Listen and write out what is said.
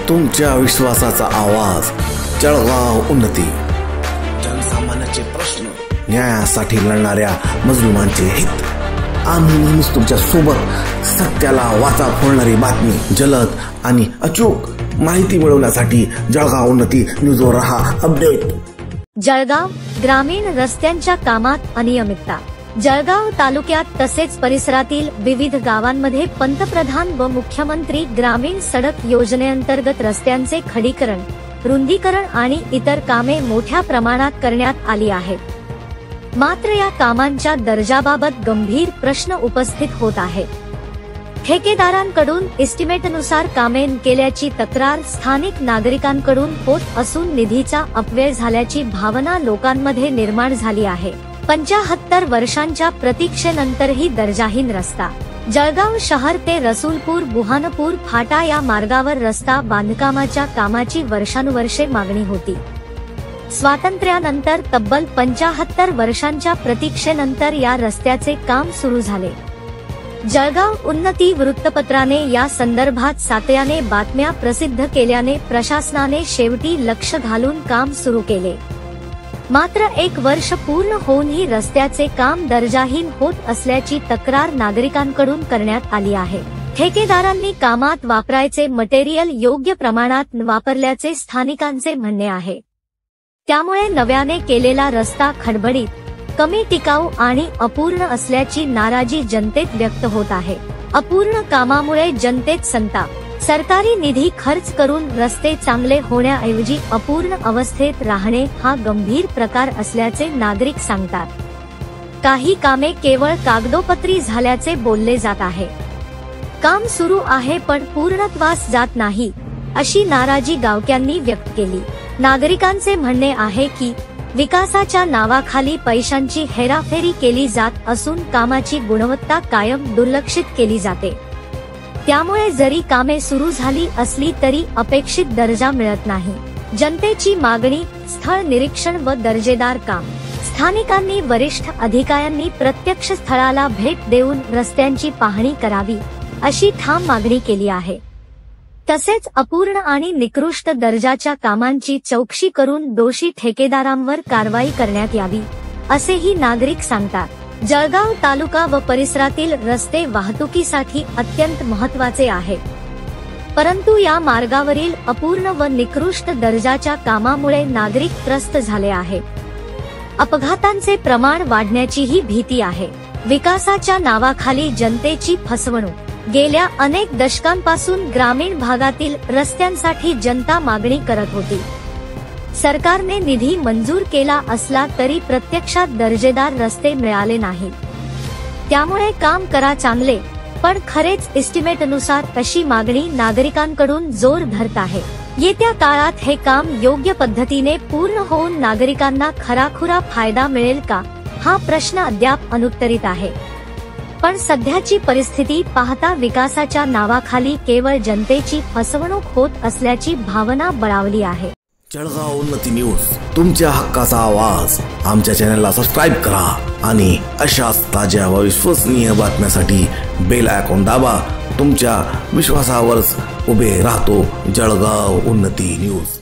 तुमच्या विश्वासाचा आवाज, जळगाव उन्नती। जनसामान्याचे प्रश्न, न्यायासाठी लढणाऱ्या मजलुमांचे हित। आम्ही नेहमीच तुमच्या सोबत। सत्याला वाचा फोडणारी बातमी, जलद आणि अचूक माहिती मिळवण्यासाठी जळगाव उन्नती न्यूजवर रहा अपडेट। जळगाव ग्रामीण रस्त्यांच्या कामात अनियमितता। जळगाव तालुक्यात तसेच परिसरातील विविध गावांमध्ये पंतप्रधान व मुख्यमंत्री ग्रामीण सडक योजनेअंतर्गत रस्त्यांचे खडीकरण, रुंदीकरण आणि इतर कामे मोठ्या प्रमाणात करण्यात आली आहेत। मात्र या कामांच्या दर्जाबाबत गंभीर प्रश्न उपस्थित होत आहेत। ठेकेदारांकडून एस्टिमेटनुसार कामे केल्याची तक्रार स्थानिक नागरिकांकडून होत असून निधीचा अपव्यय झाल्याची भावना लोकांमध्ये निर्माण झाली आहे। 75 वर्षांच्या प्रतीक्षेनंतरही दर्जाहीन रस्ता। जळगाव शहर ते रसूलपूर बुहानपूर फाटा या मार्गावर रस्ता बांधकामाच्या कामाची वर्षानुवर्षे मागणी होती। स्वातंत्र्यानंतर तब्बल 75 वर्षांच्या प्रतीक्षेनंतर या रस्त्याचे काम सुरू झाले। जळगाव उन्नती वृत्तपत्राने या संदर्भात सातत्याने बातम्या प्रसिद्ध केल्याने प्रशासनाने शेवटी लक्ष घालून काम सुरू केले। मात्र 1 वर्ष पूर्ण होऊनही रस्त्याचे काम दर्जाहीन होत असल्याची तक्रार नागरिकांकडून करण्यात आली आहे। ठेकेदारांनी कामात वापरायचे मटेरियल योग्य प्रमाणात वापरल्याचे स्थानिकांचे म्हणणे आहे। त्यामुळे नव्याने केलेला रस्ता खडबडीत, कमी टिकाऊ आणि अपूर्ण असल्याची नाराजी जनतेत व्यक्त होत आहे। अपूर्ण कामामुळे जनतेत संताप। सरकारी निधी खर्च करून रस्ते चांगले होण्याऐवजी अपूर्ण अवस्थेत राहणे हा गंभीर प्रकार असल्याचे नागरिक सांगतात। काही कामे केवळ कागदोपत्री झाल्याचे बोलले जात आहे। काम सुरू आहे पण पूर्णत्वास जात नाही, अशी नाराजी गावकऱ्यांनी व्यक्त केली। नागरिकांचे म्हणणे आहे की विकासाच्या नावाखाली पैशांची हेराफेरी केली जात असून कामाची गुणवत्ता कायम दुर्लक्षित केली जाते। त्यामुळे जरी कामे सुरू झाली असली तरी अपेक्षित दर्जा मिळत नाही। जनतेची मागणी, स्थळ निरीक्षण व दर्जेदार काम। स्थानिकांनी वरिष्ठ अधिकाऱ्यांनी प्रत्यक्ष स्थळाला भेट देऊन रस्त्यांची पाहणी करावी, अशी ठाम मागणी केली आहे। तसेच अपूर्ण आणि निकृष्ट दर्जाच्या कामांची चौकशी करून दोषी ठेकेदारांवर कारवाई करण्यात यावी, असेही नागरिक सांगतात। जळगाव तालुका व परिसरातील रस्ते वाहतुकीसाठी अत्यंत महत्त्वाचे आहेत, परंतु या मार्गावरील अपूर्ण व निकृष्ट दर्जाच्या कामामुळे नागरिक त्रस्त झाले आहेत। अपघातांचे प्रमाण वाढण्याचीही भीती आहे। विकासाच्या नावाखाली जनतेची फसवणूक। गेल्या अनेक दशकांपासून ग्रामीण भागातील रस्त्यांसाठी जनता मागणी करत होती। सरकारने निधी मंजूर केला असला तरी प्रत्यक्षात दर्जेदार रस्ते मिळाले नाहीत। त्यामुळे काम करा चांगले, पण खरेच एस्टिमेटनुसार अशी मागणी नागरिकांकडून जोर धरत आहे। येत्या काळात हे काम योग्य पद्धतीने पूर्ण होऊन नागरिकांना खराखुरा फायदा मिळेल का, हा प्रश्न अद्याप अनुत्तरित आहे। पण सध्याची परिस्थिती पाहता विकासाच्या नावाखाली केवळ जनतेची फसवणूक होत असल्याची भावना बळावली आहे। जळगाव उन्नती न्यूज, तुमच्या हक्काचा आवाज। आमच्या चॅनलला सबस्क्राइब करा आणि अशाच ताज्या व विश्वसनीय बातम्यांसाठी बेल आयकॉन दाबा। तुमच्या विश्वासावरच उभे राहतो जळगाव उन्नती न्यूज।